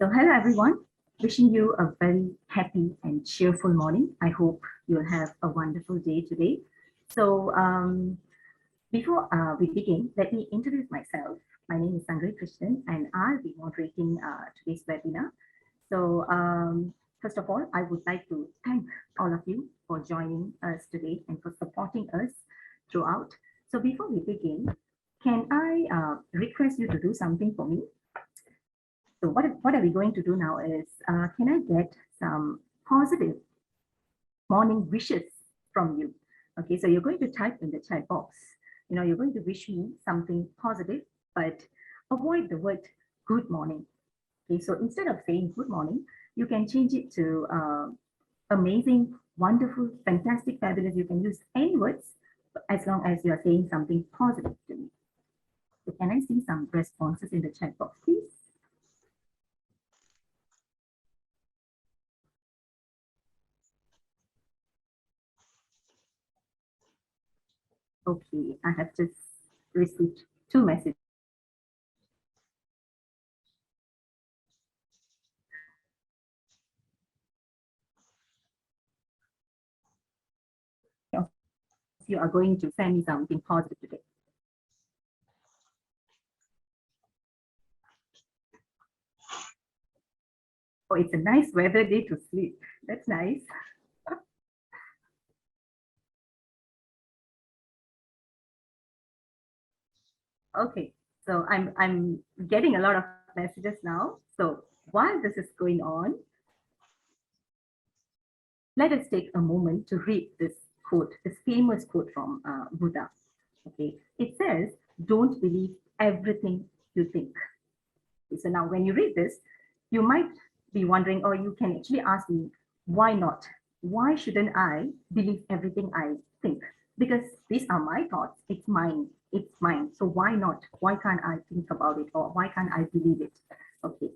So hello everyone, wishing you a very happy and cheerful morning. I hope you'll have a wonderful day today. So before we begin, let me introduce myself. My name is Sangre Krishnan and I'll be moderating today's webinar. So first of all, I would like to thank all of you for joining us today and for supporting us throughout. So before we begin, can I request you to do something for me? So what are we going to do now is, can I get some positive morning wishes from you? Okay, so you're going to type in the chat box. You're going to wish me something positive, but avoid the word good morning. Okay, so instead of saying good morning, you can change it to amazing, wonderful, fantastic, fabulous. You can use any words as long as you are saying something positive to me. So can I see some responses in the chat box, please? Okay, I have just received 2 messages. You are going to send me something positive today. Oh, it's a nice weather day to sleep. That's nice. Okay, so I'm getting a lot of messages now. So while this is going on, let us take a moment to read this quote, this famous quote from Buddha. Okay, it says, "Don't believe everything you think." So now when you read this, you might be wondering, or you can actually ask me, why not? Why shouldn't I believe everything I think? Because these are my thoughts, it's mine, it's mine. So why not? Why can't I think about it, or why can't I believe it? Okay,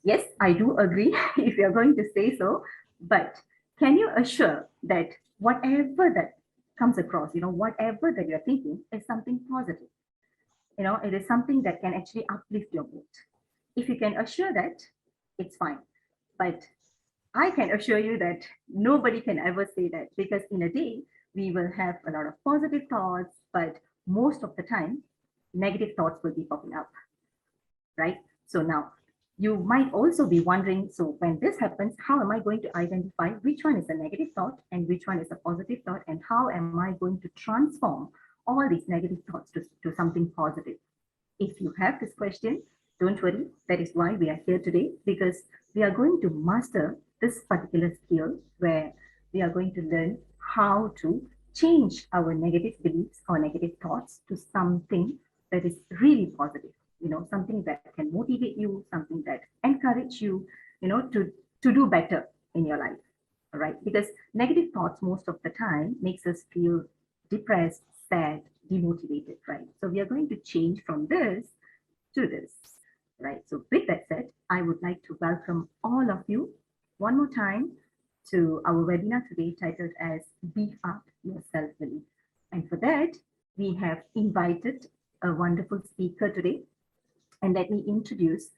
yes, I do agree if you're going to say so, but can you assure that whatever that comes across, whatever that you're thinking is something positive? It is something that can actually uplift your mood. If you can assure that, it's fine. But I can assure you that nobody can ever say that, because in a day, we will have a lot of positive thoughts, but most of the time, negative thoughts will be popping up, right? So now you might also be wondering, so when this happens, how am I going to identify which one is a negative thought and which one is a positive thought, and how am I going to transform all these negative thoughts to something positive? If you have this question, don't worry. That is why we are here today, because we are going to master this particular skill where we are going to learn how to change our negative beliefs or negative thoughts to something that is really positive, something that can motivate you, something that encourage you, to do better in your life. All right, because negative thoughts most of the time makes us feel depressed, sad, demotivated, right? So we are going to change from this to this, right? So with that said, I would like to welcome all of you one more time to our webinar today titled as Beef Up Your Self-Belief. And for that, we have invited a wonderful speaker today. And let me introduce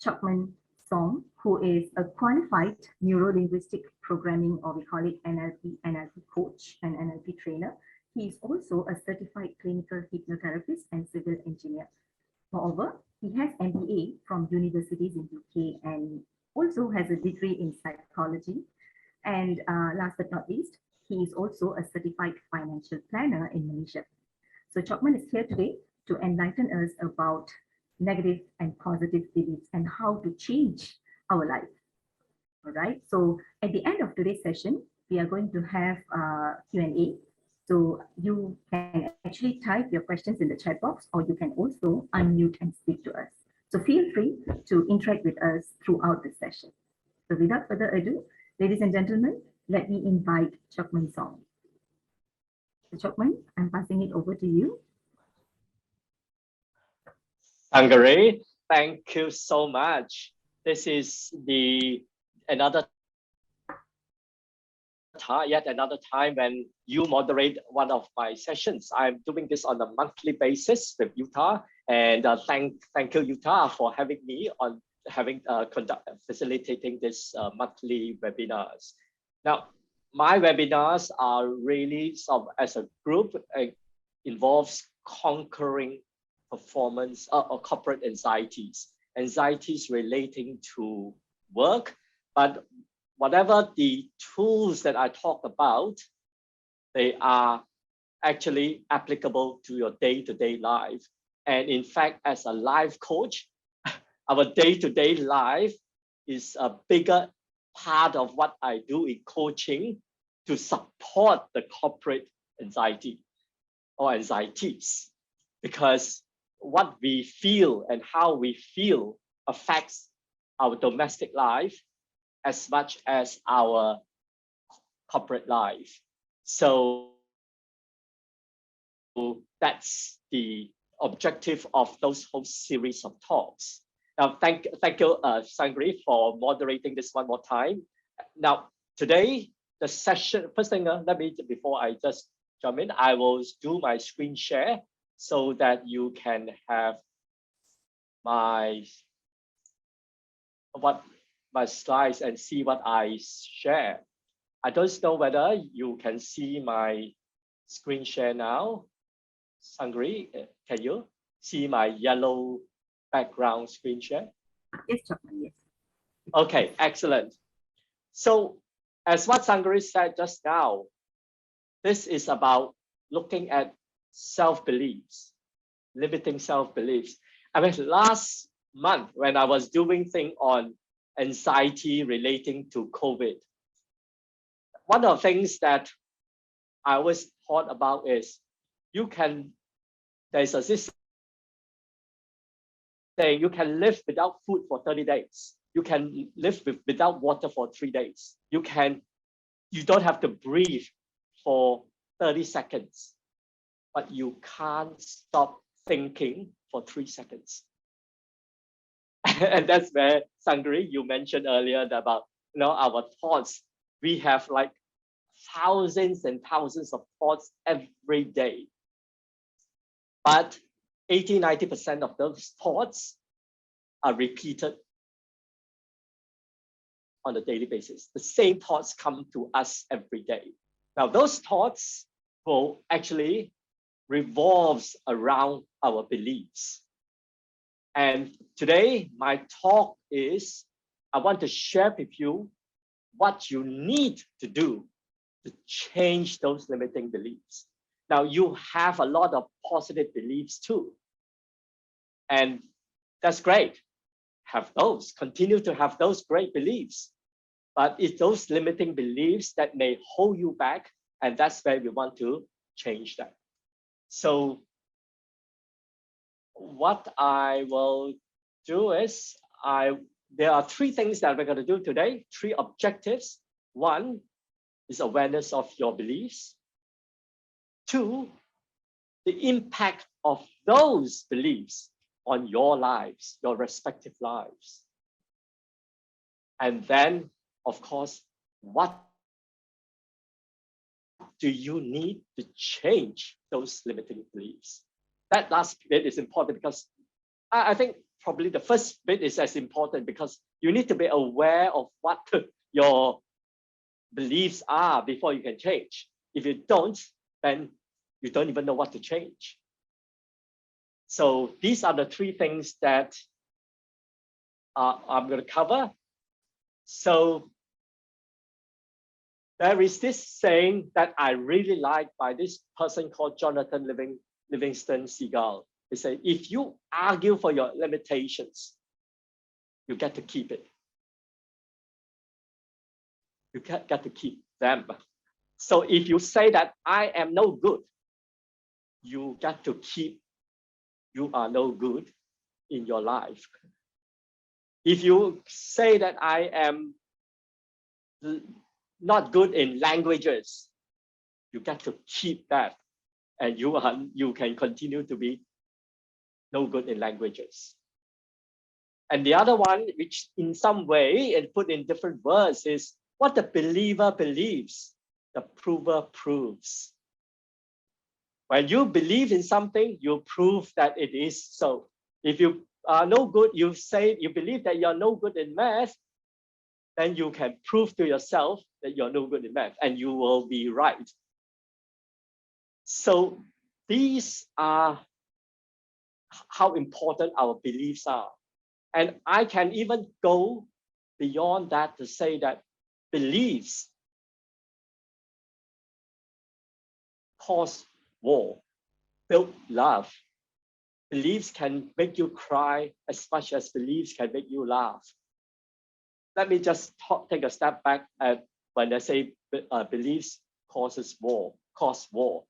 Chokman Song, who is a qualified neuro-linguistic programming, or we call it NLP coach and NLP trainer. He is also a certified clinical hypnotherapist and civil engineer. Moreover, he has MBA from universities in UK and also has a degree in psychology. And last but not least, he is also a certified financial planner in Malaysia. So Chokman is here today to enlighten us about negative and positive beliefs and how to change our life. All right. So at the end of today's session, we are going to have Q&A. So you can actually type your questions in the chat box, or you can also unmute and speak to us. So feel free to interact with us throughout the session. So without further ado, ladies and gentlemen, let me invite Chokman Song. So Chokman, I'm passing it over to you. Sangre, thank you so much. This is yet another time when you moderate one of my sessions. I'm doing this on a monthly basis with Utah, and thank you, Utah, for having me on facilitating this monthly webinars. Now, my webinars are really as a group, involves conquering performance or corporate anxieties relating to work. But whatever the tools that I talk about, they are actually applicable to your day-to-day life. And in fact, as a life coach, our day-to-day life is a bigger part of what I do in coaching to support the corporate anxiety or anxieties, because what we feel and how we feel affects our domestic life as much as our corporate life. So that's the objective of those whole series of talks. Now, thank you, Sangri, for moderating this one more time. Now, today, the session, first thing, before I just jump in, I will do my screen share so that you can have my slides and see what I share. I don't know whether you can see my screen share now. Sangri, can you see my yellow background screen share? Yes, Chapman, yes. Okay, excellent. So as what Sangri said just now, this is about looking at self-beliefs, limiting self-beliefs. I mean, last month when I was doing thing on anxiety relating to COVID, one of the things that I always thought about is there's this saying, you can live without food for 30 days. You can live without water for 3 days. You don't have to breathe for 30 seconds, but you can't stop thinking for 3 seconds. And that's where, Sangri, you mentioned earlier about our thoughts. We have like thousands and thousands of thoughts every day. But 80–90% of those thoughts are repeated on a daily basis. The same thoughts come to us every day. Now, those thoughts will actually revolves around our beliefs. And today, my talk is, I want to share with you what you need to do to change those limiting beliefs. Now, you have a lot of positive beliefs too. And that's great. Have those, continue to have those great beliefs. But it's those limiting beliefs that may hold you back. And that's where we want to change that. So what I will do is, there are 3 things that we're going to do today, 3 objectives. 1 is awareness of your beliefs. 2, the impact of those beliefs on your lives, your respective lives. And then, of course, what do you need to change those limiting beliefs? That last bit is important because I think probably the first bit is as important, because you need to be aware of what your beliefs are before you can change. If you don't, then you don't even know what to change. So these are the 3 things that I'm going to cover. So there is this saying that I really like by this person called Jonathan Livingston Seagull. He said, if you argue for your limitations, you get to keep it. You get to keep them. So if you say that I am no good, you get to keep you are no good in your life. If you say that I am not good in languages, you get to keep that, and you can continue to be no good in languages. And the other one, which in some way and put in different words, is what the believer believes, the prover proves. When you believe in something, you prove that it is so. If you are no good, you say you believe that you're no good in math, then you can prove to yourself that you're no good in math, and you will be right. So these are how important our beliefs are. And I can even go beyond that to say that beliefs cause war, build love. Beliefs can make you cry as much as beliefs can make you laugh. Let me just take a step back at when I say beliefs cause war.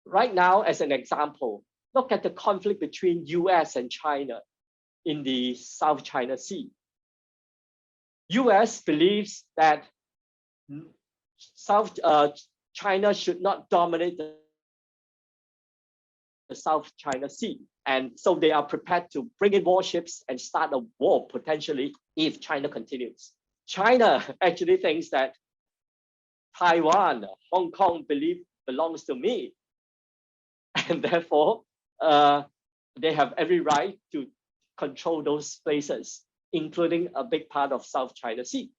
Right now, as an example, look at the conflict between US and China in the South China Sea. US believes that South China should not dominate the South China Sea. And so they are prepared to bring in warships and start a war potentially if China continues. China actually thinks that Taiwan, Hong Kong belongs to me. And therefore, they have every right to control those places, including a big part of South China Sea.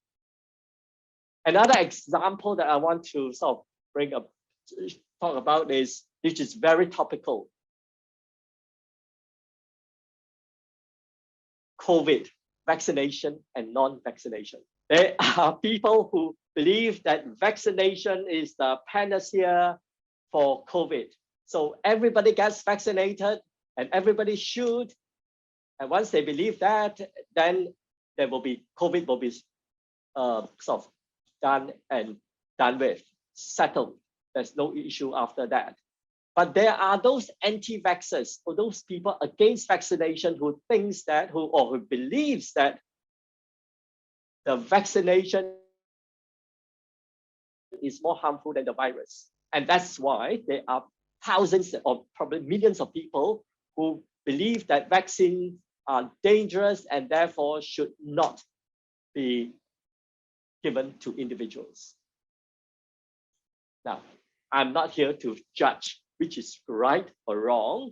Another example that I want to sort of bring up, talk about is, which is very topical. COVID, vaccination and non-vaccination. There are people who believe that vaccination is the panacea for COVID. So everybody gets vaccinated and everybody should. And once they believe that, then there will be, COVID will be sort of done with, settled. There's no issue after that. But there are those anti-vaxxers, or those people against vaccination who thinks that, who believes that the vaccination is more harmful than the virus. And that's why there are thousands or probably millions of people who believe that vaccines are dangerous and therefore should not be given to individuals. Now, I'm not here to judge which is right or wrong.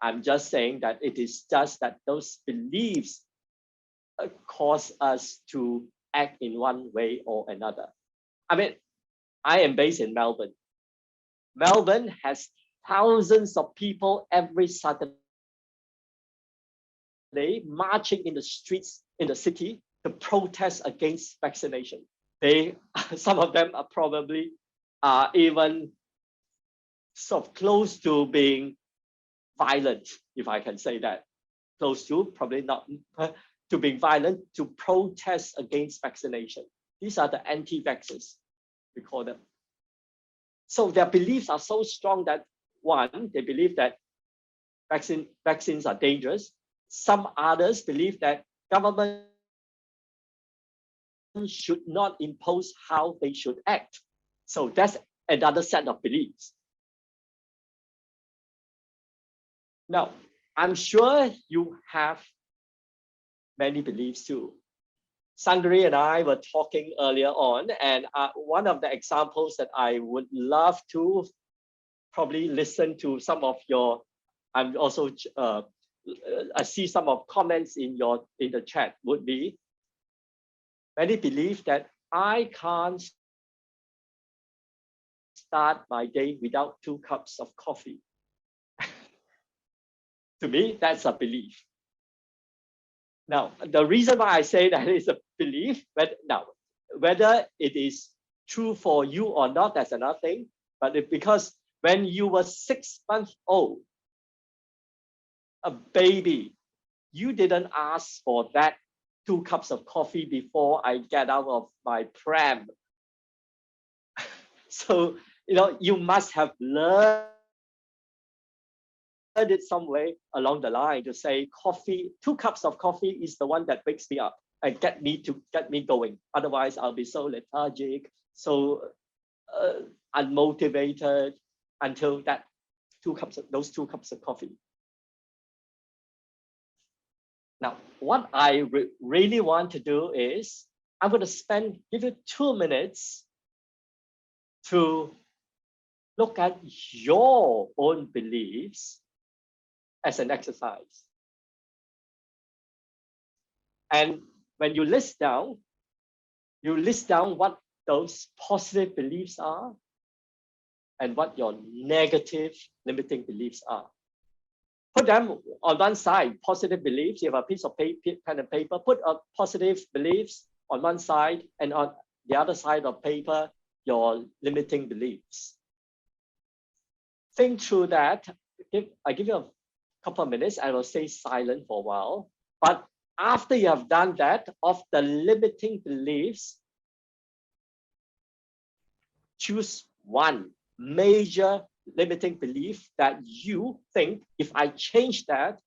I'm just saying that it is just that those beliefs cause us to act in one way or another. I mean, I am based in Melbourne. Melbourne has thousands of people every Saturday marching in the streets in the city to protest against vaccination. Some of them are probably even sort of close to being violent, if I can say that. Close to, probably not, to being violent, to protest against vaccination. These are the anti-vaxxers, we call them. So their beliefs are so strong that, one, they believe that vaccines are dangerous. Some others believe that government should not impose how they should act. So that's another set of beliefs. Now, I'm sure you have many beliefs too. Sangri and I were talking earlier on, and one of the examples that I would love to probably listen to some of your, I'm also, I see some of comments in the chat would be, many believe that I can't start my day without 2 cups of coffee. To me, that's a belief. Now, the reason why I say that is a belief, but now, whether it is true for you or not, that's another thing. But because when you were 6 months old, a baby, you didn't ask for that 2 cups of coffee before I get out of my pram. So, you must have learned it some way along the line to say coffee, 2 cups of coffee is the one that wakes me up and get me going. Otherwise, I'll be so lethargic, so unmotivated until that those 2 cups of coffee. Now, what I really want to do is I'm going to give you 2 minutes to look at your own beliefs as an exercise. And when you list down what those positive beliefs are and what your negative limiting beliefs are. Put them on one side, positive beliefs. You have a piece of paper, pen and paper, put a positive beliefs on one side, and on the other side of paper, your limiting beliefs. Think through that. I give you a couple of minutes. I will stay silent for a while. But after you have done that, of the limiting beliefs, choose one major limiting belief that you think, if I change that,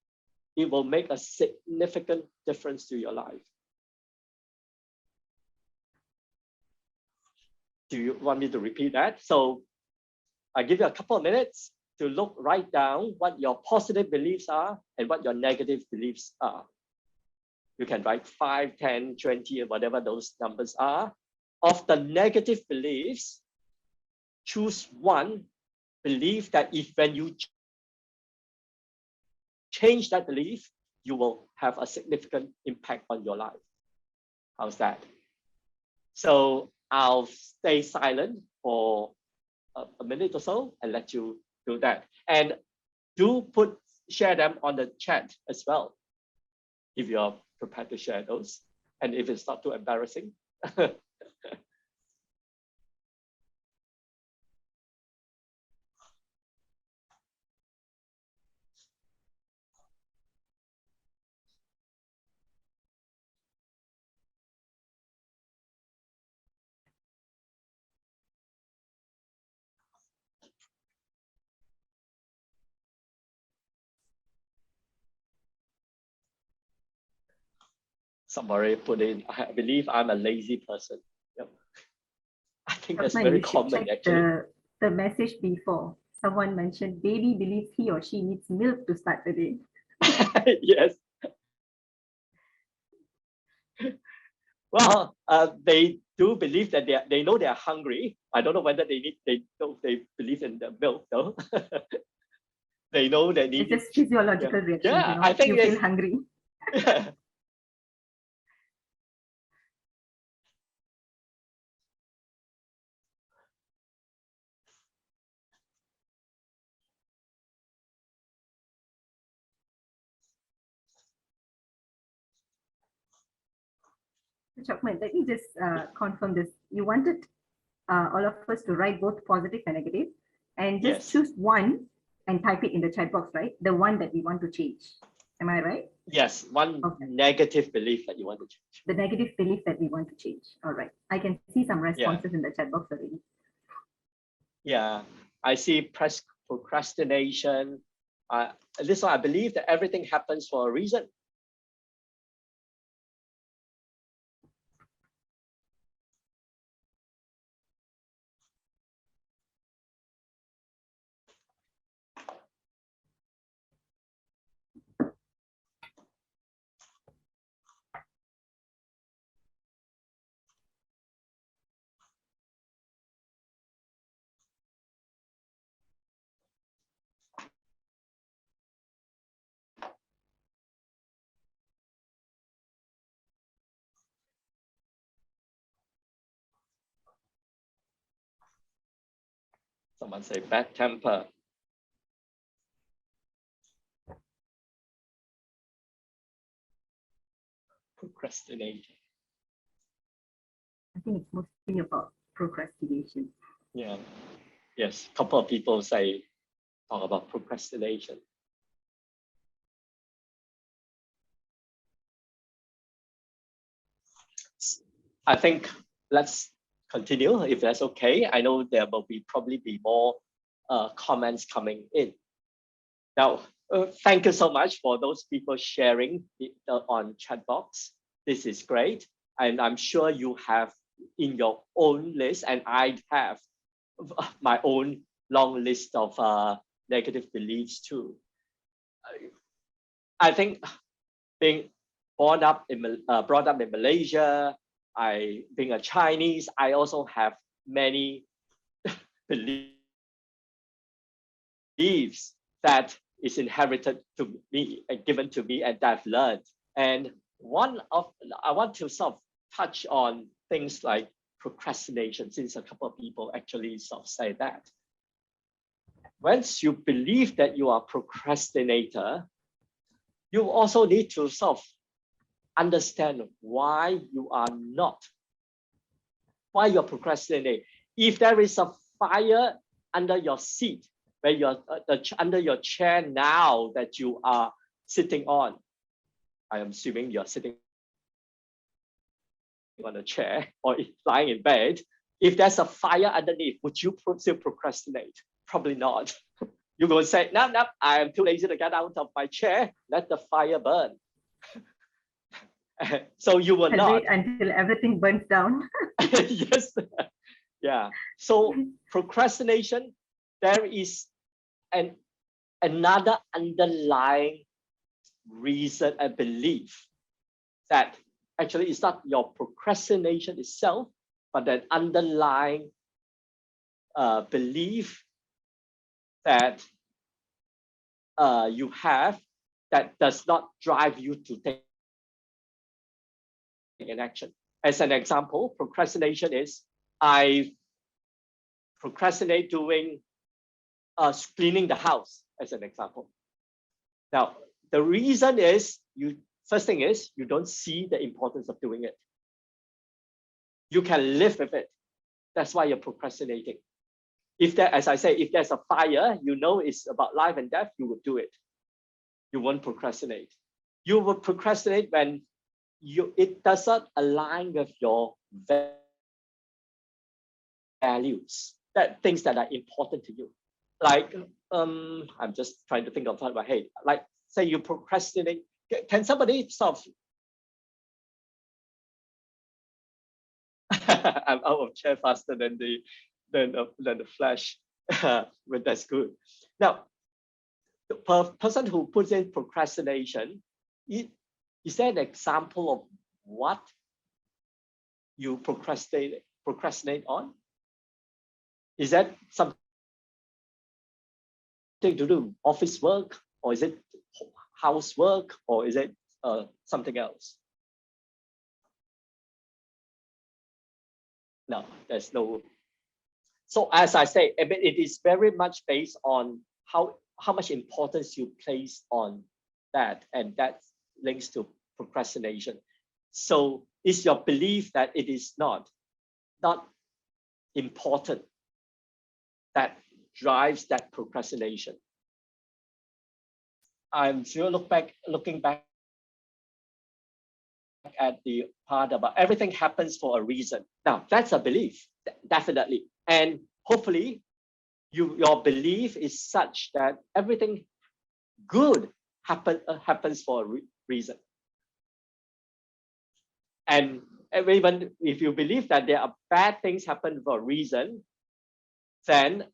it will make a significant difference to your life. Do you want me to repeat that? So I give you a couple of minutes to write down what your positive beliefs are and what your negative beliefs are. You can write 5, 10, 20, or whatever those numbers are. Of the negative beliefs, choose one belief that if when you change that belief, you will have a significant impact on your life. How's that? So I'll stay silent for a minute or so and let you do that. And do share them on the chat as well, if you're prepared to share those. And if it's not too embarrassing. Somebody put in, I believe I'm a lazy person. Yep. I think that's very common, actually. The message before. Someone mentioned baby believes he or she needs milk to start the day. Yes. Well, they do believe that they know they are hungry. I don't know whether they believe in the milk though. They know they need. It's just physiological reaction. Yeah, I think you feel hungry. Yeah. Chokman, let me just confirm this. You wanted all of us to write both positive and negative, and just choose one and type it in the chat box, right? The one that we want to change. Am I right? Yes, one negative belief that you want to change. The negative belief that we want to change. All right. I can see some responses in the chat box already. Yeah, I see procrastination. This one, I believe that everything happens for a reason. Someone say bad temper. Procrastinating. I think it's mostly about procrastination. Yeah. Yes. A couple of people talk about procrastination. I think let's continue if that's okay. I know there will probably be more comments coming in. Now, thank you so much for those people sharing on chat box. This is great. And I'm sure you have in your own list, and I have my own long list of negative beliefs too. I think being brought up in Malaysia, being a Chinese, I also have many beliefs that is inherited to me and given to me, and I've learned. And I want to sort of touch on things like procrastination, since a couple of people actually sort of say that. Once you believe that you are a procrastinator, you also need to sort of understand why you're procrastinating. If there is a fire under your seat, where you're under your chair now that you are sitting on, I am assuming you're sitting on a chair or lying in bed. If there's a fire underneath, would you still procrastinate? Probably not. You're going to say, no, I am too lazy to get out of my chair. Let the fire burn. So you will not. Wait until everything burns down. Yes. Yeah. So procrastination, there is another underlying reason and belief that actually it's not your procrastination itself, but an underlying belief that you have that does not drive you to take an action. As an example, procrastination is I procrastinate doing cleaning the house, as an example. Now, the reason is first thing is you don't see the importance of doing it. You can live with it. That's why you're procrastinating. As I say, if there's a fire, you know it's about life and death, you would do it. You won't procrastinate. You will procrastinate when it does not align with your values, things that are important to you. Like, I'm just trying to think of my head. Like, say you procrastinate. Can somebody sort of I'm out of chair faster than the flash. But that's good. Now, the person who puts in procrastination, is there an example of what you procrastinate on? Is that something to do office work, or is it housework, or is it something else? No, there's no. So as I say, it is very much based on how much importance you place on that, and that links to procrastination. So is your belief that it is not important that drives that procrastination? I'm sure looking back at the part about everything happens for a reason. Now, that's a belief, definitely. And hopefully your belief is such that everything good happens for a reason. And even if you believe that there are bad things happen for a reason, then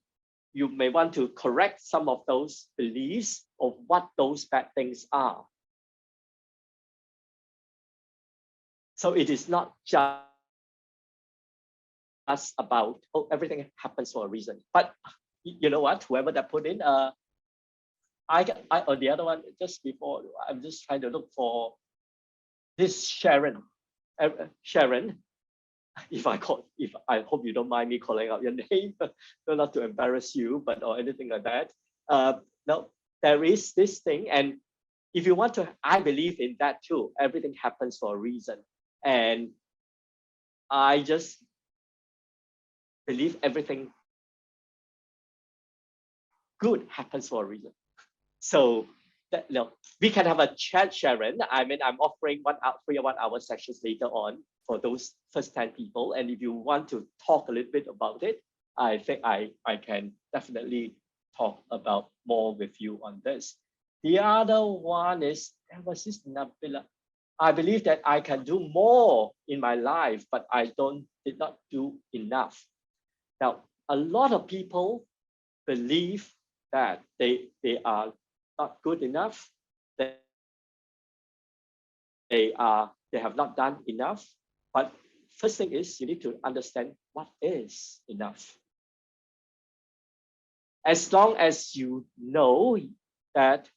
you may want to correct some of those beliefs of what those bad things are. So it is not just about, oh, everything happens for a reason. But you know what? Whoever that put in, I or the other one just before, I'm just trying to look for this Sharon. Sharon, if I hope you don't mind me calling out your name, not to embarrass you, but or anything like that. No, there is this thing, and if you want to, I believe in that too. Everything happens for a reason, and I just believe everything good happens for a reason. So that, we can have a chat, Sharon. I mean, I'm offering 3 1-hour sessions later on for those first 10 people. And if you want to talk a little bit about it, I think I can definitely talk about more with you on this. The other one is, there was this Nabila. I believe that I can do more in my life, but I did not do enough. Now, a lot of people believe that they are not good enough. They have not done enough. But first thing is you need to understand what is enough. As long as you know that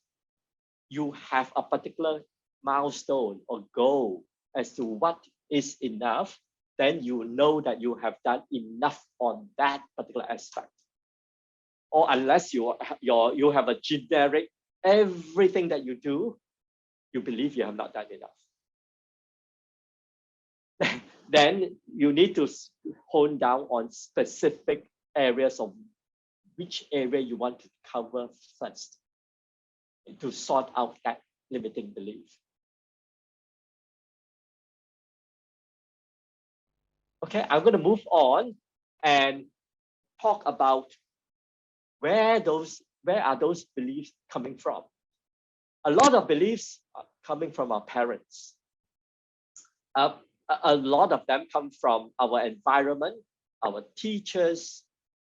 you have a particular milestone or goal as to what is enough, then you know that you have done enough on that particular aspect. Or unless you have a generic, everything that you do, you believe you have not done enough. Then you need to hone down on specific areas of which area you want to cover first to sort out that limiting belief. Okay, I'm going to move on and talk about where are those beliefs coming from. A lot of beliefs are coming from our parents. A lot of them come from our environment, our teachers,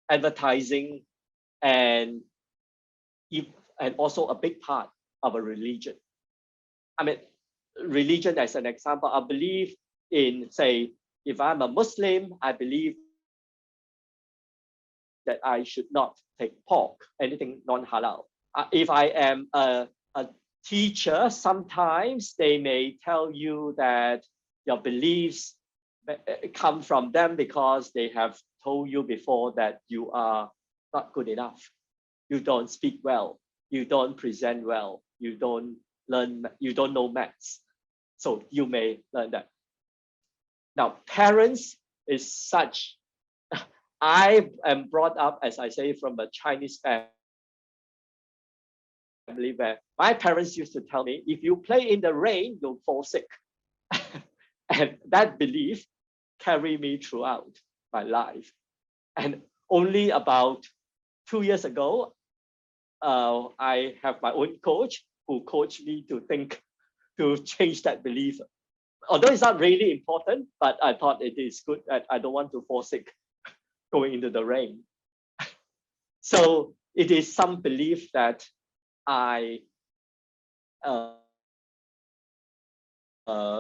advertising, and also a big part of a religion. I mean, religion as an example, I believe in, say, if I'm a Muslim, I believe that I should not take pork, anything non-halal. If I am a teacher, sometimes they may tell you that your beliefs come from them because they have told you before that you are not good enough. You don't speak well. You don't present well. You don't know maths. So you may learn that. Now, parents is such. I am brought up, as I say, from a Chinese family where my parents used to tell me, if you play in the rain, you'll fall sick. And that belief carried me throughout my life. And only about 2 years ago, I have my own coach who coached me to change that belief. Although it's not really important, but I thought it is good that I don't want to fall sick going into the rain. So it is some belief that I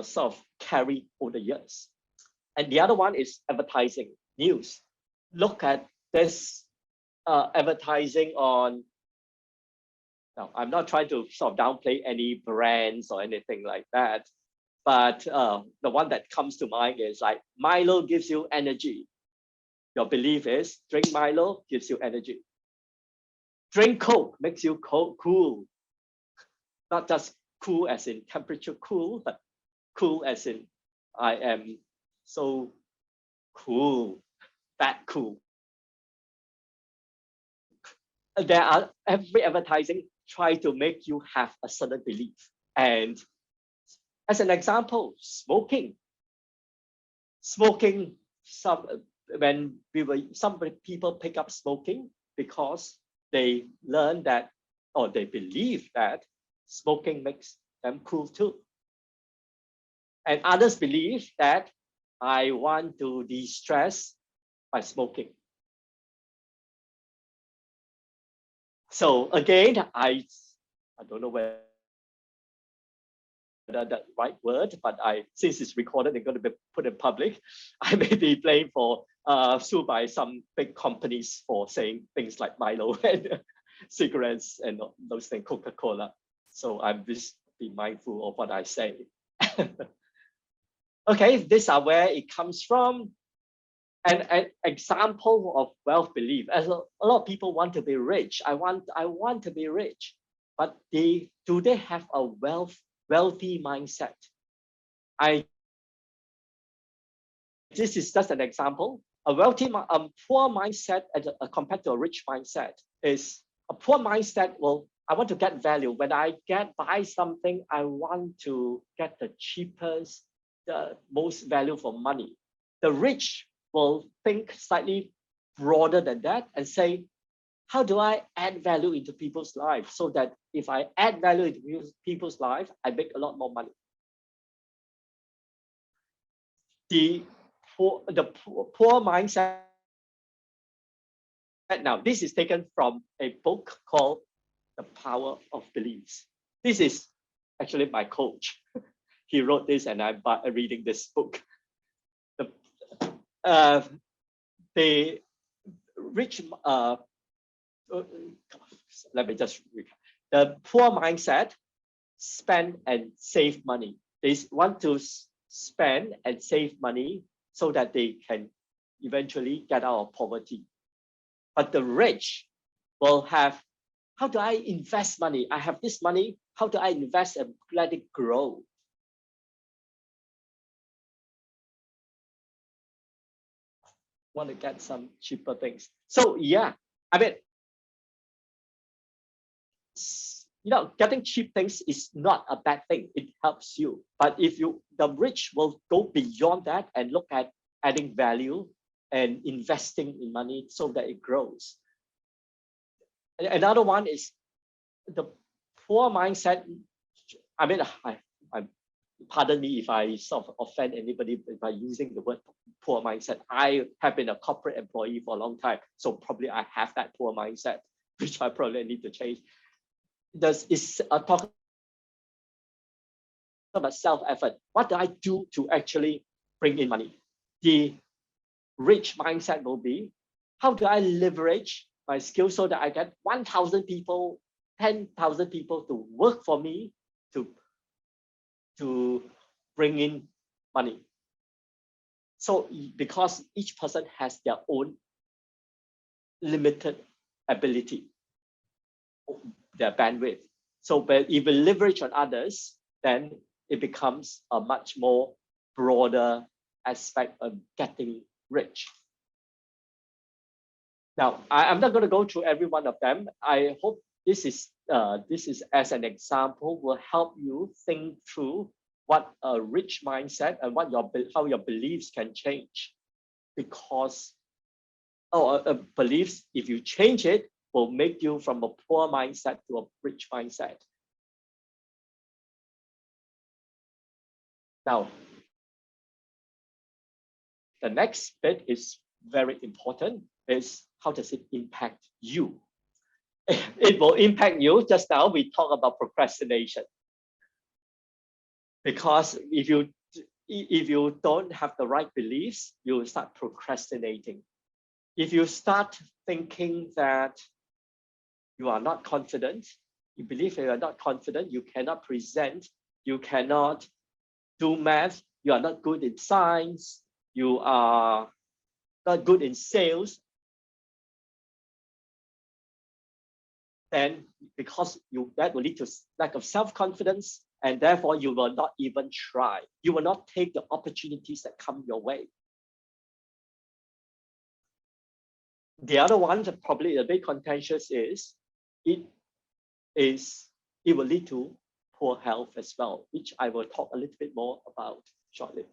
sort of carry over the years. And the other one is advertising, news. Look at this advertising on, now I'm not trying to sort of downplay any brands or anything like that, but the one that comes to mind is like, Milo gives you energy. Your belief is drink Milo gives you energy. Drink Coke makes you cool. Not just cool as in temperature cool, but cool as in I am so cool, that cool. There are every advertising try to make you have a certain belief. And as an example, smoking. Smoking, some people pick up smoking because they learn that, or they believe that smoking makes them cool too. And others believe that I want to de-stress by smoking. So again, I don't know whether the right word, but since it's recorded and going to be put in public, I may be blamed for sued by some big companies for saying things like Milo and cigarettes and those things, Coca-Cola. So I'm just be mindful of what I say. Okay, these are where it comes from. An example of wealth belief. As a lot of people want to be rich. I want to be rich, but do they have a wealthy mindset? This is just an example. A poor mindset compared to a rich mindset is a poor mindset. Well, I want to get value. When I buy something, I want to get the cheapest, the most value for money. The rich will think slightly broader than that and say, how do I add value into people's lives so that if I add value into people's lives, I make a lot more money. The poor mindset. Now, this is taken from a book called The Power of Beliefs. This is actually my coach. He wrote this and I'm reading this book. The rich, let me just recap. The poor mindset spend and save money. They want to spend and save money so that they can eventually get out of poverty. But the rich will have, how do I invest money? I have this money. How do I invest and let it grow? Want to get some cheaper things. So yeah, I mean, getting cheap things is not a bad thing. It helps you. But if the rich will go beyond that and look at adding value and investing in money so that it grows. Another one is the poor mindset. I mean, pardon me if I sort of offend anybody by using the word poor mindset. I have been a corporate employee for a long time, so probably I have that poor mindset, which I probably need to change. Is a talk about self-effort. What do I do to actually bring in money? The rich mindset will be, how do I leverage my skills so that I get 1,000 people, 10,000 people to work for me to bring in money? So because each person has their own limited ability, their bandwidth. So if we leverage on others, then it becomes a much more broader aspect of getting rich. Now, I'm not going to go through every one of them. I hope this is as an example will help you think through what a rich mindset and how your beliefs can change. Because beliefs, if you change it, will make you from a poor mindset to a rich mindset. Now, the next bit is very important, is how does it impact you? It will impact you. Just now we talk about procrastination. Because if you don't have the right beliefs, you will start procrastinating. If you start thinking that you are not confident, you believe that you are not confident, you cannot present, you cannot do math, you are not good in science, you are not good in sales, then because that will lead to lack of self-confidence, and therefore you will not even try. You will not take the opportunities that come your way. The other one that probably a bit contentious is it will lead to poor health as well, which I will talk a little bit more about shortly.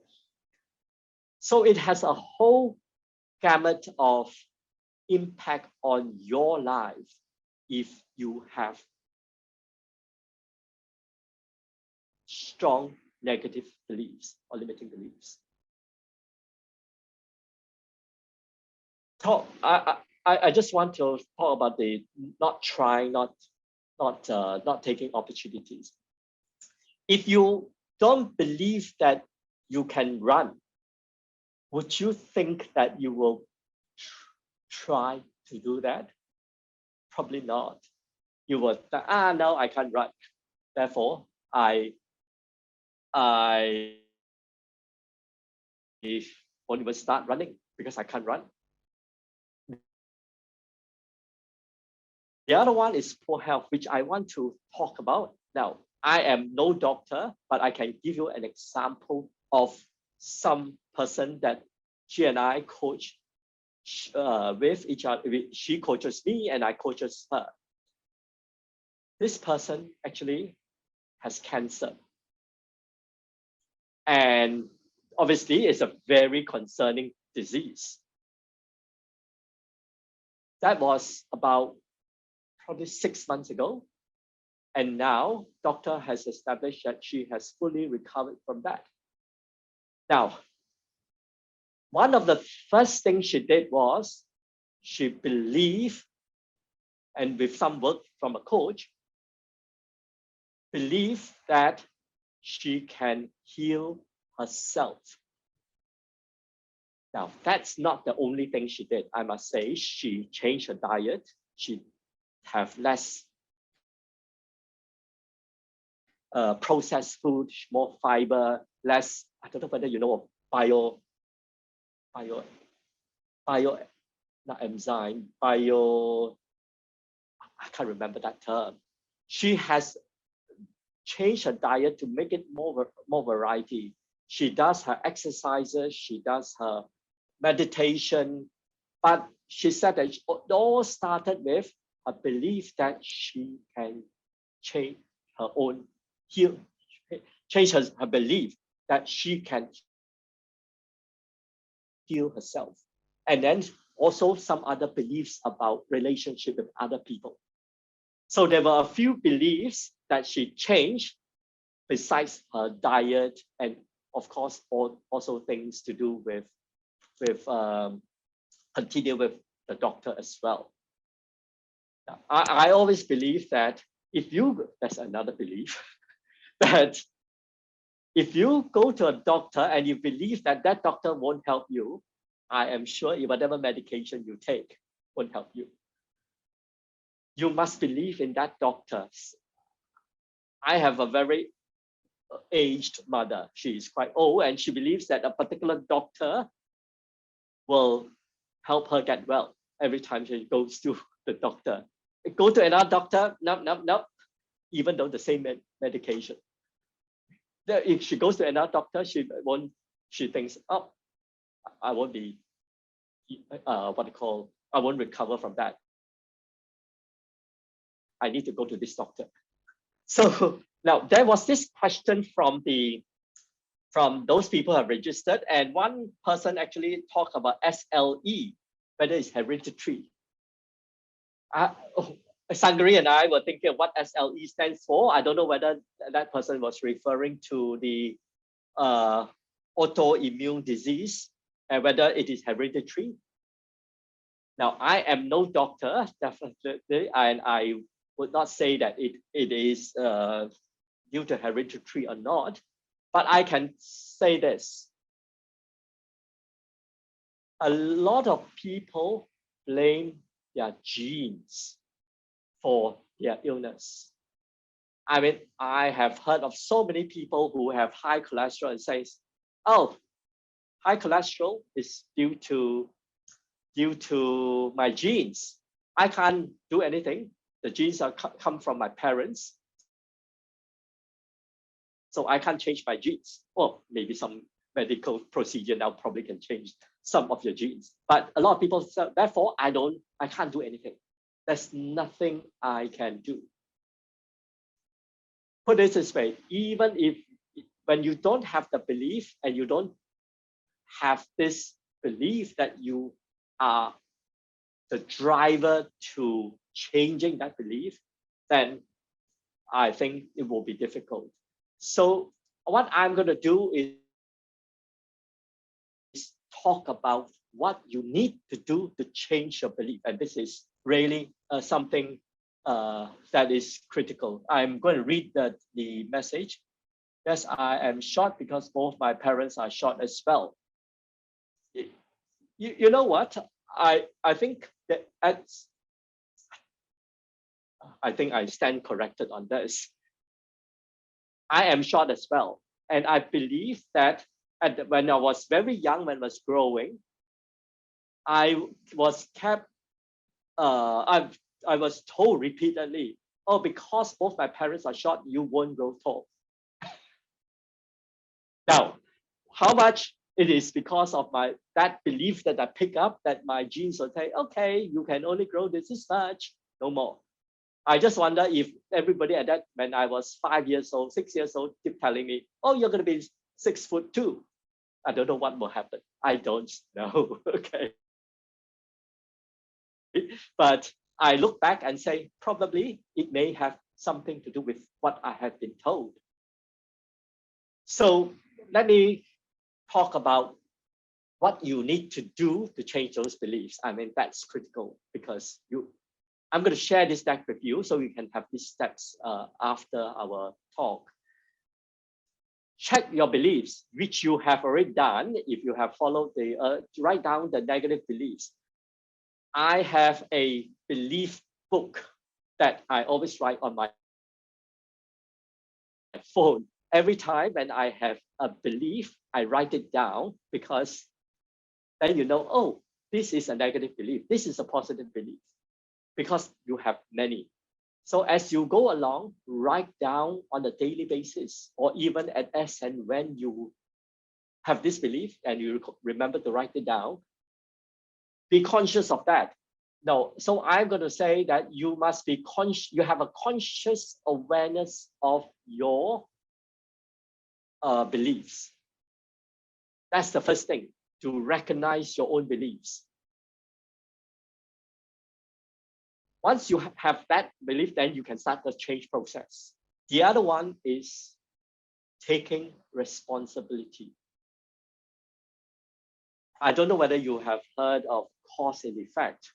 So it has a whole gamut of impact on your life if you have strong negative beliefs or limiting beliefs. So I just want to talk about the not trying, not taking opportunities. If you don't believe that you can run, would you think that you will try to do that? Probably not. You will think, no, I can't run. Therefore, I won't even start running because I can't run. The other one is poor health, which I want to talk about. Now, I am no doctor, but I can give you an example of some person that she and I coach with each other. She coaches me and I coaches her. This person actually has cancer. And obviously, it's a very concerning disease. That was about probably 6 months ago. And now, doctor has established that she has fully recovered from that. Now, one of the first things she did was she believed, and with some work from a coach, believed that she can heal herself. Now, that's not the only thing she did. I must say, she changed her diet. She have less processed food, more fiber, less. I don't know whether you know of bio, not enzyme, bio. I can't remember that term. She has changed her diet to make it more variety. She does her exercises, she does her meditation, but she said that it all started with a belief that she can change her own, change her belief that she can heal herself. And then also some other beliefs about relationship with other people. So there were a few beliefs that she changed besides her diet, and of course, also things to do with continue with the doctor as well. I always believe that that's another belief, that if you go to a doctor and you believe that that doctor won't help you, I am sure whatever medication you take won't help you. You must believe in that doctor. I have a very aged mother. She is quite old, and she believes that a particular doctor will help her get well every time she goes to the doctor. Go to another doctor, nope, even though the same medication. If she goes to another doctor, she thinks, oh, I won't be, I won't recover from that. I need to go to this doctor. So now there was this question from those people who have registered, and one person actually talked about SLE, whether it's hereditary. Sangari and I were thinking of what SLE stands for. I don't know whether that person was referring to the autoimmune disease and whether it is hereditary. Now, I am no doctor, definitely, and I would not say that it is due to hereditary or not, but I can say this. A lot of people blame their genes for their illness. I mean, I have heard of so many people who have high cholesterol and says, oh, high cholesterol is due to my genes. I can't do anything. The genes come from my parents. So I can't change my genes. Well, maybe some medical procedure now probably can change some of your genes. But a lot of people say, therefore, I can't do anything. There's nothing I can do. Put it this way, even if when you don't have the belief and you don't have this belief that you are the driver to changing that belief, then I think it will be difficult. So what I'm going to do is talk about what you need to do to change your belief. And this is really something that is critical. I'm going to read the message. Yes, I am short because both my parents are short as well. You know what? I think that I think I stand corrected on this. I am short as well. And I believe that when I was very young, when I was growing, I was kept, I was told repeatedly, oh, because both my parents are short, you won't grow tall. Now, how much it is because of that belief that I pick up that my genes will say, okay, you can only grow this much, no more. I just wonder if everybody at that, when I was 5 years old, 6 years old, keep telling me, oh, you're going to be 6'2". I don't know what will happen. I don't know. Okay. But I look back and say, probably it may have something to do with what I have been told. So let me talk about what you need to do to change those beliefs. I mean, that's critical because I'm going to share this deck with you so you can have these steps after our talk. Check your beliefs, which you have already done. If you have followed write down the negative beliefs. I have a belief book that I always write on my phone. Every time when I have a belief, I write it down, because then you know, oh, this is a negative belief, this is a positive belief, because you have many. So as you go along, write down on a daily basis, or even as and when you have this belief and you remember to write it down, be conscious of that. No, so I'm going to say that you must be conscious, you have a conscious awareness of your beliefs. That's the first thing, to recognize your own beliefs. Once you have that belief, then you can start the change process. The other one is taking responsibility. I don't know whether you have heard of cause and effect.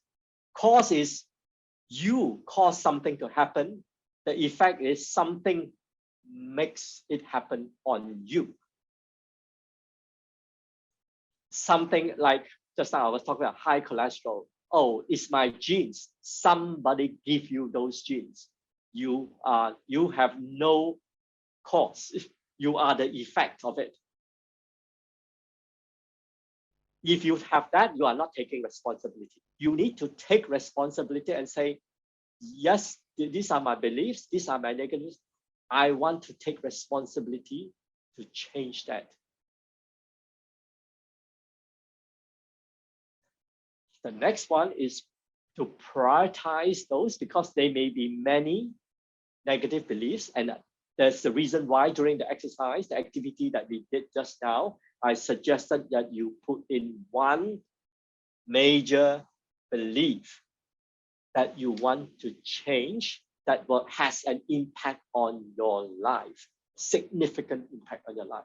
Cause is you cause something to happen. The effect is something makes it happen on you. Something like just now I was talking about high cholesterol. Oh, it's my genes. Somebody give you those genes. You have no cause. You are the effect of it. If you have that, you are not taking responsibility. You need to take responsibility and say, yes, these are my beliefs, these are my negatives. I want to take responsibility to change that. The next one is to prioritize those, because there may be many negative beliefs. And that's the reason why during the exercise, the activity that we did just now, I suggested that you put in one major belief that you want to change, that has an impact on your life, significant impact on your life.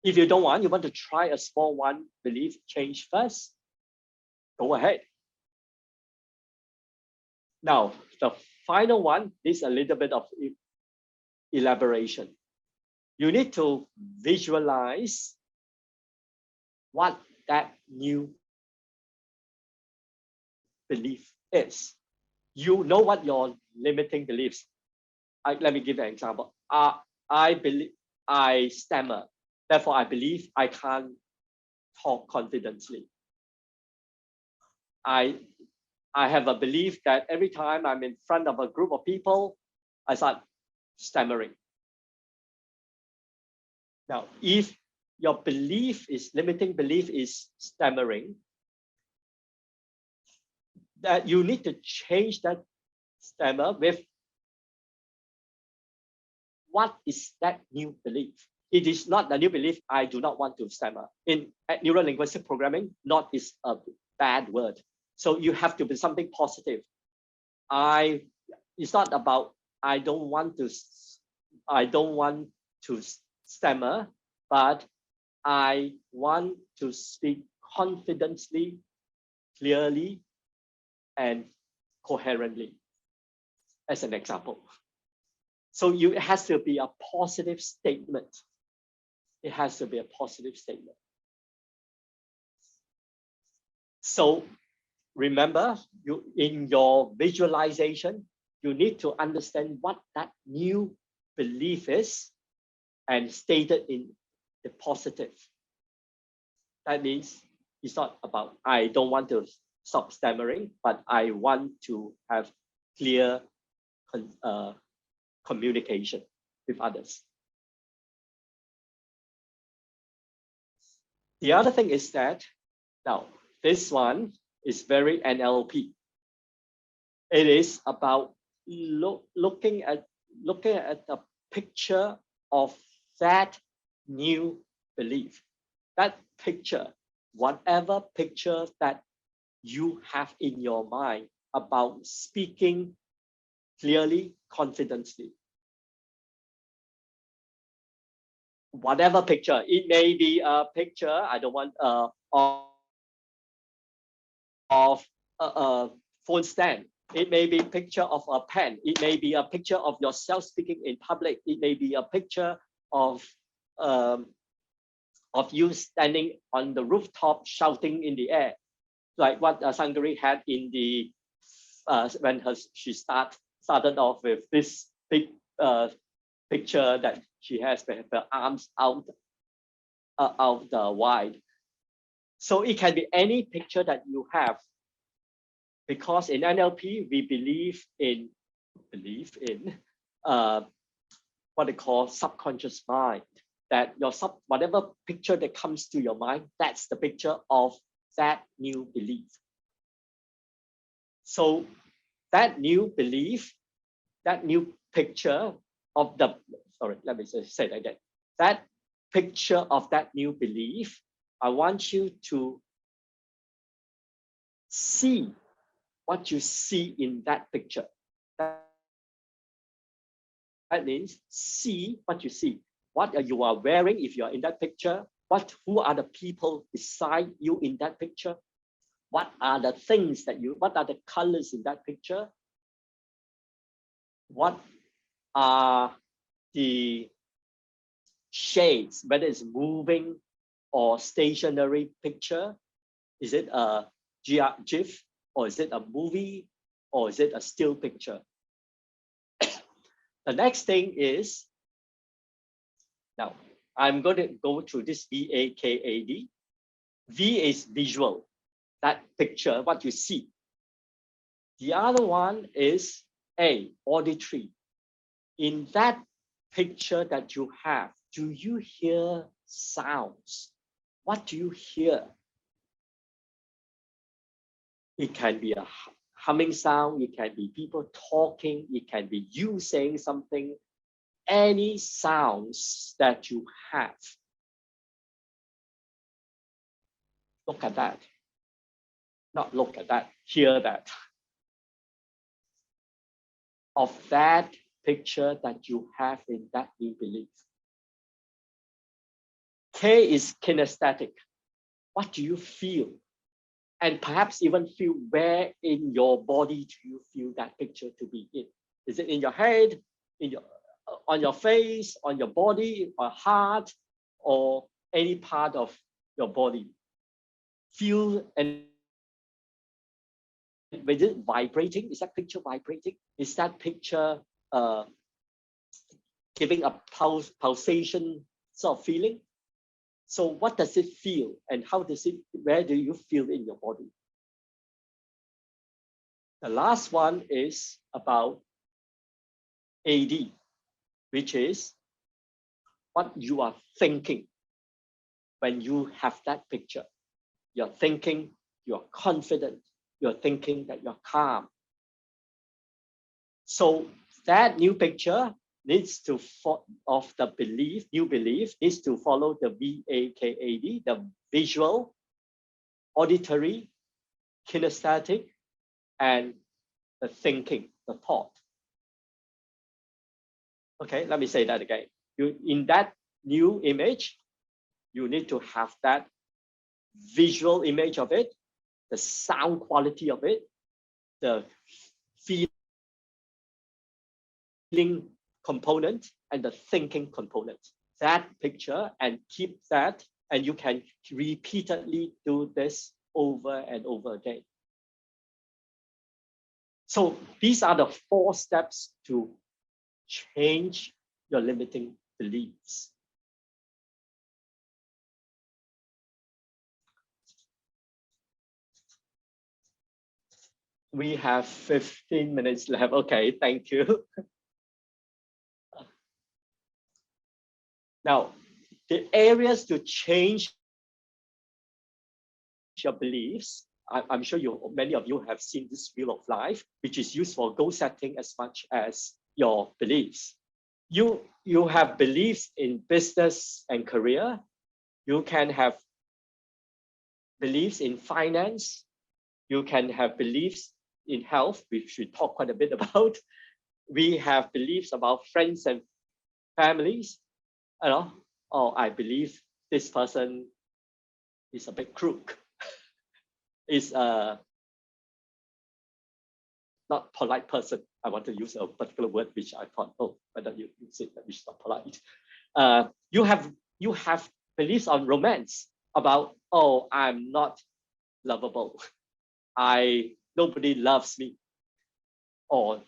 If you don't want, you want to try a small one belief change first, go ahead. Now, the final one is a little bit of elaboration. You need to visualize what that new belief is. You know what your limiting beliefs. Let me give an example. I believe I stammer. Therefore, I believe I can't talk confidently. I have a belief that every time I'm in front of a group of people, I start stammering. Now, if your belief is limiting belief is stammering, that you need to change that stammer with what is that new belief. It is not the new belief, I do not want to stammer. In neuro-linguistic programming, not is a bad word. So you have to be something positive. It's not about I don't want to stammer, but I want to speak confidently, clearly, and coherently, as an example. So it has to be a positive statement. It has to be a positive statement. So remember, in your visualization, you need to understand what that new belief is and state it in the positive. That means it's not about I don't want to stop stammering, but I want to have clear communication with others. The other thing is that, now this one is very NLP. It is about looking at the picture of that new belief. That picture, whatever picture that you have in your mind about speaking clearly, confidently. Whatever picture, it may be a picture, I don't want of a phone stand. It may be a picture of a pen. It may be a picture of yourself speaking in public. It may be a picture of you standing on the rooftop shouting in the air, like what Sangari had in the when she started off with this big picture that she has with her arms out wide. So it can be any picture that you have, because in NLP we believe in what they call subconscious mind. That your whatever picture that comes to your mind, that's the picture of that new belief. So that new belief, that new picture of the, sorry, let me say that again. That picture of that new belief, I want you to see what you see in that picture. That means see what you see. What you are wearing if you are in that picture. Who are the people beside you in that picture? What are the things what are the colors in that picture? What are the shades, whether it's moving or stationary picture? Is it a GIF, or is it a movie, or is it a still picture? The next thing is, now I'm going to go through this VAKAD. V is visual, that picture, what you see. The other one is A, auditory. In that picture that you have, do you hear sounds? What do you hear? It can be a humming sound, it can be people talking, it can be you saying something, any sounds that you have. Look at that. Not look at that, hear that. Of that picture that you have in that new belief. K is kinesthetic. What do you feel? And perhaps even feel where in your body do you feel that picture to be in? Is it in your head, on your face, on your body, or heart, or any part of your body? Feel, and is it vibrating? Is that picture vibrating? Is that picture giving a pulsation sort of feeling? So what does it feel, and where do you feel in your body? The last one is about AD, which is what you are thinking when you have that picture. You're thinking, you're confident, you're thinking that you're calm. So that new picture needs to of the belief, new belief needs to follow the VAKAD, the visual, auditory, kinesthetic, and the thinking, the thought. Okay, let me say that again. In that new image, you need to have that visual image of it, the sound quality of it, the feeling component, and the thinking component. That picture, and keep that, and you can repeatedly do this over and over again. So these are the 4 steps to change your limiting beliefs. We have 15 minutes left. Okay, thank you. Now, the areas to change your beliefs, I'm sure many of you have seen this wheel of life, which is used for goal setting as much as your beliefs. You have beliefs in business and career. You can have beliefs in finance. You can have beliefs in health, which we talk quite a bit about. We have beliefs about friends and families. Oh, I believe this person is a big crook. Is a not polite person. I want to use a particular word which I thought, oh, whether you use it, which is not polite. You have beliefs on romance about, oh, I'm not lovable. Nobody loves me. Or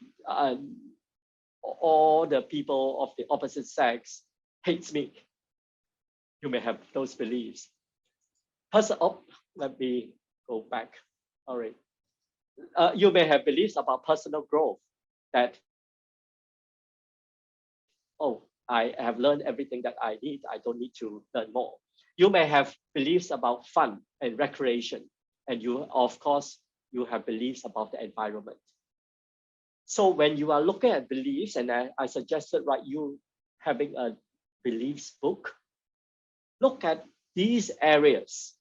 all the people of the opposite sex hates me. You may have those beliefs. Let me go back. All right. You may have beliefs about personal growth that, oh, I have learned everything that I need. I don't need to learn more. You may have beliefs about fun and recreation. And you, of course, you have beliefs about the environment. So when you are looking at beliefs, and I suggested, right, you having a beliefs book, look at these areas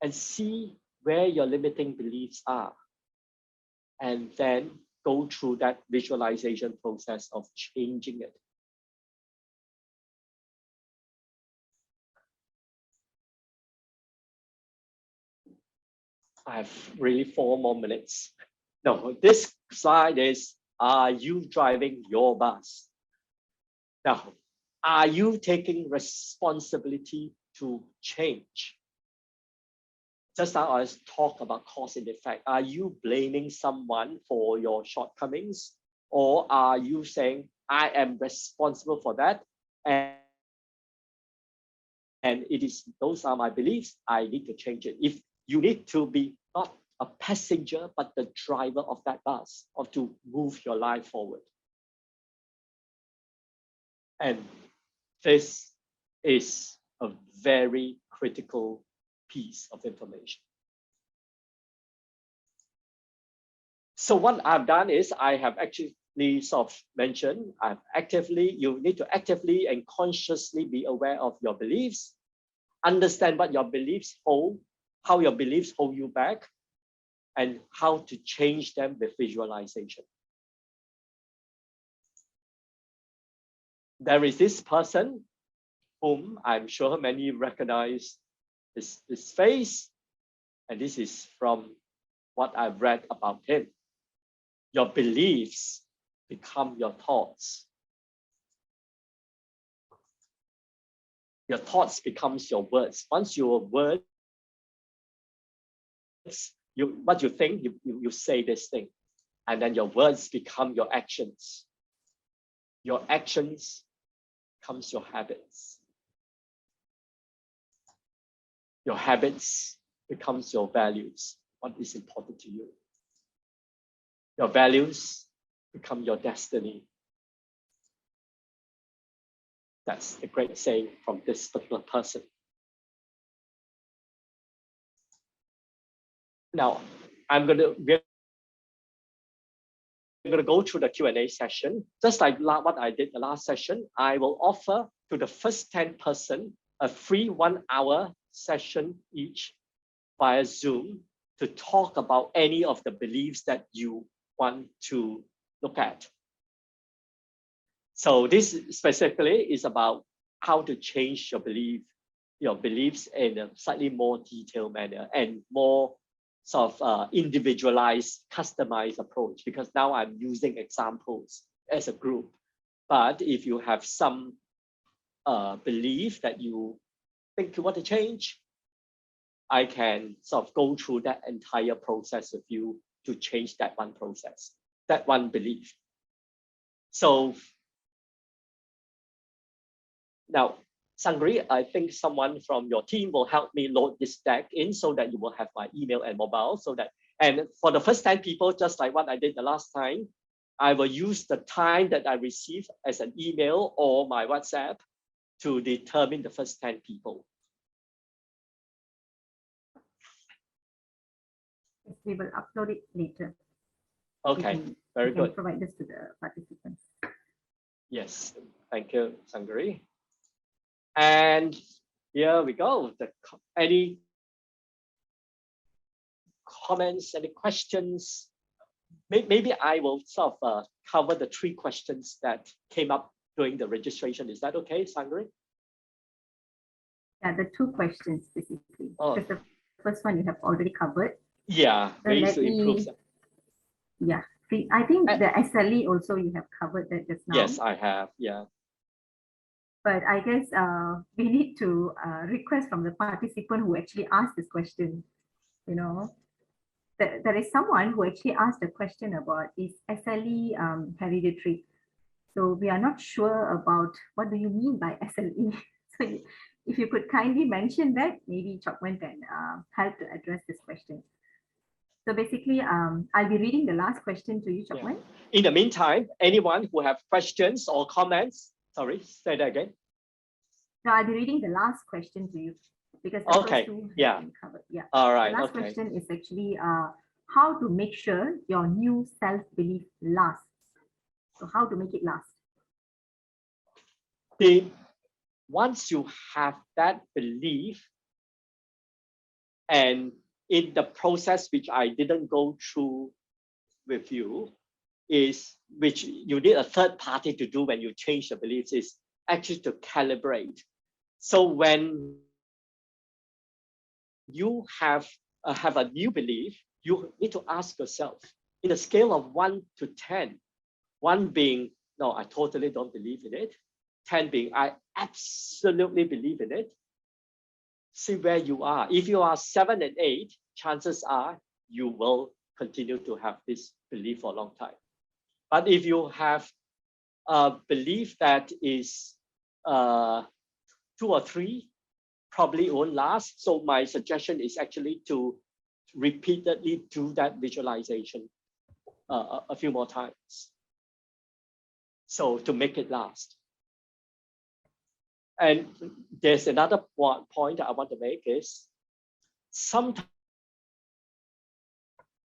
and see where your limiting beliefs are. And then go through that visualization process of changing it. I have really 4 more minutes. No, this slide is, are you driving your bus? Now, are you taking responsibility to change? Just now I talked about cause and effect. Are you blaming someone for your shortcomings? Or are you saying, I am responsible for that? And those are my beliefs. I need to change it. If you need to be not a passenger, but the driver of that bus, or to move your life forward. And this is a very critical piece of information. So what I've done is I have actually sort of mentioned, you need to actively and consciously be aware of your beliefs, understand what your beliefs hold, how your beliefs hold you back, and how to change them with visualization. There is this person whom I'm sure many recognize his face, and this is from what I've read about him. Your beliefs become your thoughts. Your thoughts becomes your words. Once your words, what you think, you say this thing, and then your words become your actions. Your actions becomes your habits. Your habits becomes your values. What is important to you? Your values become your destiny. That's the great saying from this particular person. Now, we're going to go through the Q&A session. Just like what I did the last session, I will offer to the first 10 person a free 1 hour session each via Zoom to talk about any of the beliefs that you want to look at. So this specifically is about how to change your beliefs in a slightly more detailed manner and more sort of individualized, customized approach, because now I'm using examples as a group. But if you have some belief that you think you want to change, I can sort of go through that entire process with you to change that one process, that one belief. So now, Sangri, I think someone from your team will help me load this deck in so that you will have my email and mobile, so that, and for the first 10 people, just like what I did the last time, I will use the time that I received as an email or my WhatsApp to determine the first 10 people. We will upload it later. Okay, very good. Provide this to the participants. Yes, thank you, Sangri. And here we go. Any comments, any questions? Maybe I will sort of cover the 3 questions that came up during the registration. Is that okay, Sangri? Yeah, the 2 questions specifically. Oh. Because the first one you have already covered. Yeah, So ways to improve. Yeah, I think the SLE also you have covered that just now. Yes, I have. Yeah. But I guess we need to request from the participant who actually asked this question. You know, there is someone who actually asked a question about, is SLE hereditary? So we are not sure about what do you mean by SLE. So if you could kindly mention that, maybe Chokwen can help to address this question. So basically, I'll be reading the last question to you, Chokwen. In the meantime, anyone who have questions or comments, sorry, say that again. No, I'll be reading the last question to you because the Okay, first two have yeah. been covered. Yeah. All right, The last okay. question is actually how to make sure your new self-belief lasts. So how to make it last? Once you have that belief, and in the process which I didn't go through with you, is which you need a third party to do when you change the beliefs, is actually to calibrate. So when you have a new belief, you need to ask yourself, in a scale of 1 to 10, 1 being, no, I totally don't believe in it, 10 being, I absolutely believe in it. See where you are. If you are 7 and 8, chances are you will continue to have this belief for a long time. But if you have a belief that is 2 or 3, probably won't last. So my suggestion is actually to repeatedly do that visualization a few more times. So to make it last. And there's another point that I want to make is sometimes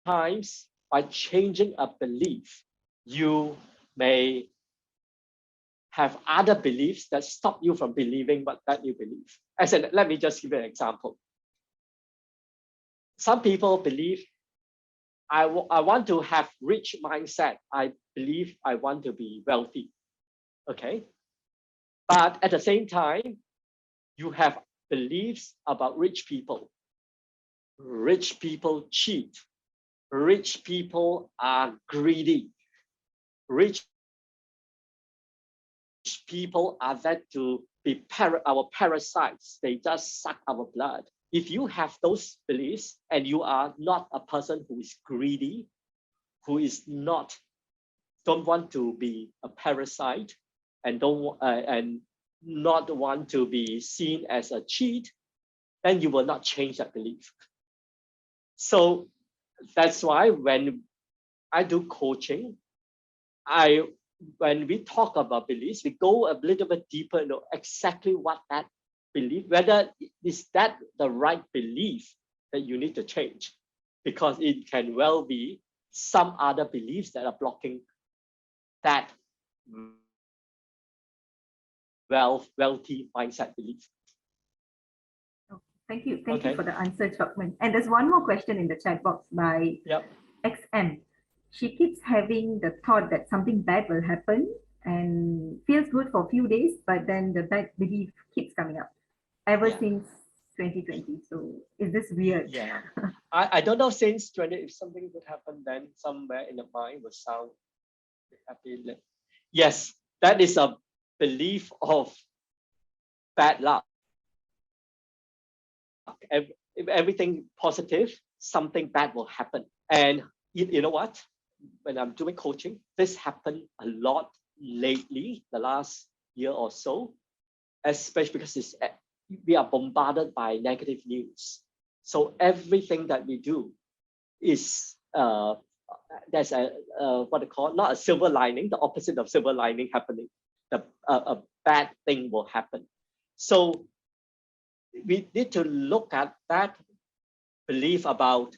by changing a belief, you may have other beliefs that stop you from believing what that you believe. Let me just give you an example. Some people believe, I want to have rich mindset. I believe I want to be wealthy. Okay. But at the same time, you have beliefs about rich people. Rich people cheat. Rich people are greedy. Rich people are there to be our parasites. They just suck our blood. If you have those beliefs and you are not a person who is greedy, who is don't want to be a parasite and not want to be seen as a cheat, then you will not change that belief. So that's why when I do coaching, when we talk about beliefs, we go a little bit deeper into exactly what that belief, whether is that the right belief that you need to change, because it can well be some other beliefs that are blocking that wealthy mindset belief. Thank you. Thank you for the answer, Chokman. And there's one more question in the chat box by XM. She keeps having the thought that something bad will happen and feels good for a few days, but then the bad belief keeps coming up ever since 2020. So is this weird? Yeah. I don't know, since 20, if something would happen, then somewhere in the mind will sound happy. Yes, that is a belief of bad luck. If everything positive, something bad will happen. And you know what? When I'm doing coaching, this happened a lot lately, the last year or so, especially because we are bombarded by negative news. So everything that we do is there's what they call, not a silver lining, the opposite of silver lining happening. A bad thing will happen. So we need to look at that belief about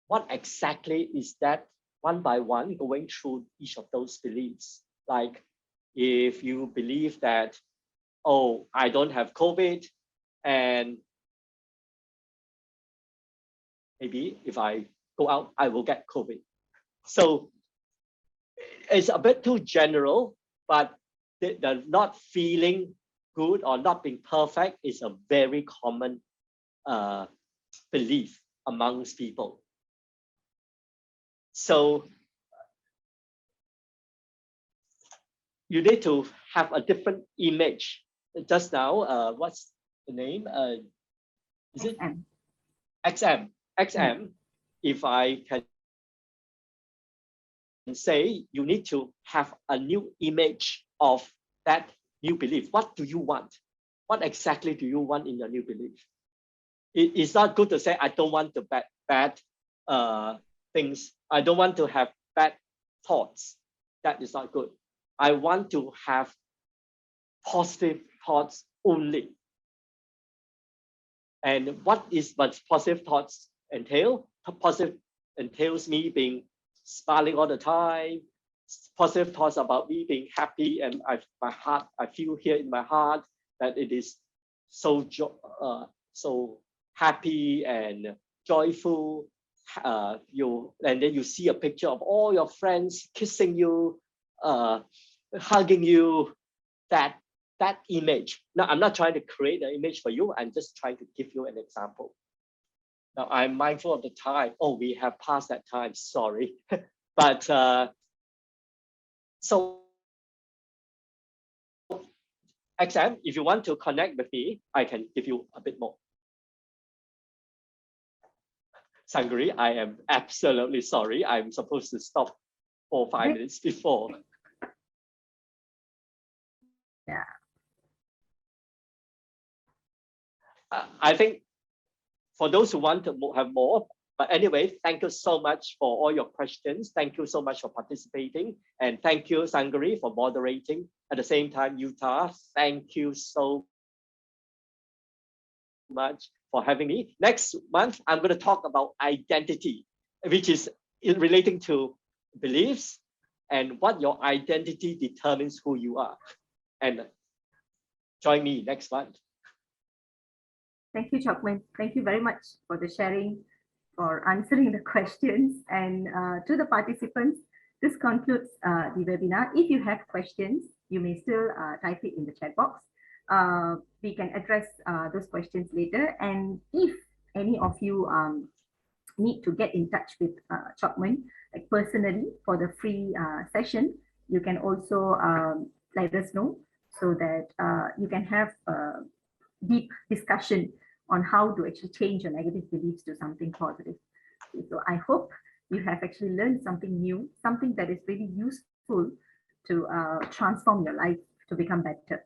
what exactly is that, one by one, going through each of those beliefs. Like if you believe that, oh, I don't have COVID, and maybe if I go out, I will get COVID. So it's a bit too general, but the not feeling good or not being perfect is a very common belief amongst people. So you need to have a different image. Just now, what's the name? Is it XM? XM. If I can say you need to have a new image of that new belief. What do you want? What exactly do you want in your new belief? It's not good to say, I don't want the bad things. I don't want to have bad thoughts. That is not good. I want to have positive thoughts only. And what positive thoughts entail? Positive entails me being smiling all the time. Positive thoughts about me being happy, and I feel here in my heart that it is so happy and joyful. And then you see a picture of all your friends kissing you, hugging you. That image. Now, I'm not trying to create an image for you. I'm just trying to give you an example. Now, I'm mindful of the time. Oh, we have passed that time. Sorry. But so, XM, if you want to connect with me, I can give you a bit more. Sangri, I am absolutely sorry. I'm supposed to stop 4 or 5 minutes before. Yeah. I think for those who want to have more, but anyway, thank you so much for all your questions. Thank you so much for participating. And thank you, Sangari, for moderating. At the same time, Utah, thank you so much for having me. Next month, I'm going to talk about identity, which is relating to beliefs and what your identity determines who you are. And join me next month. Thank you, Chokman. Thank you very much for the sharing, for answering the questions. And to the participants, this concludes the webinar. If you have questions, you may still type it in the chat box. We can address those questions later. And if any of you need to get in touch with Chokman, like personally for the free session, you can also let us know so that you can have deep discussion on how to actually change your negative beliefs to something positive. So I hope you have actually learned something new, something that is really useful to transform your life to become better.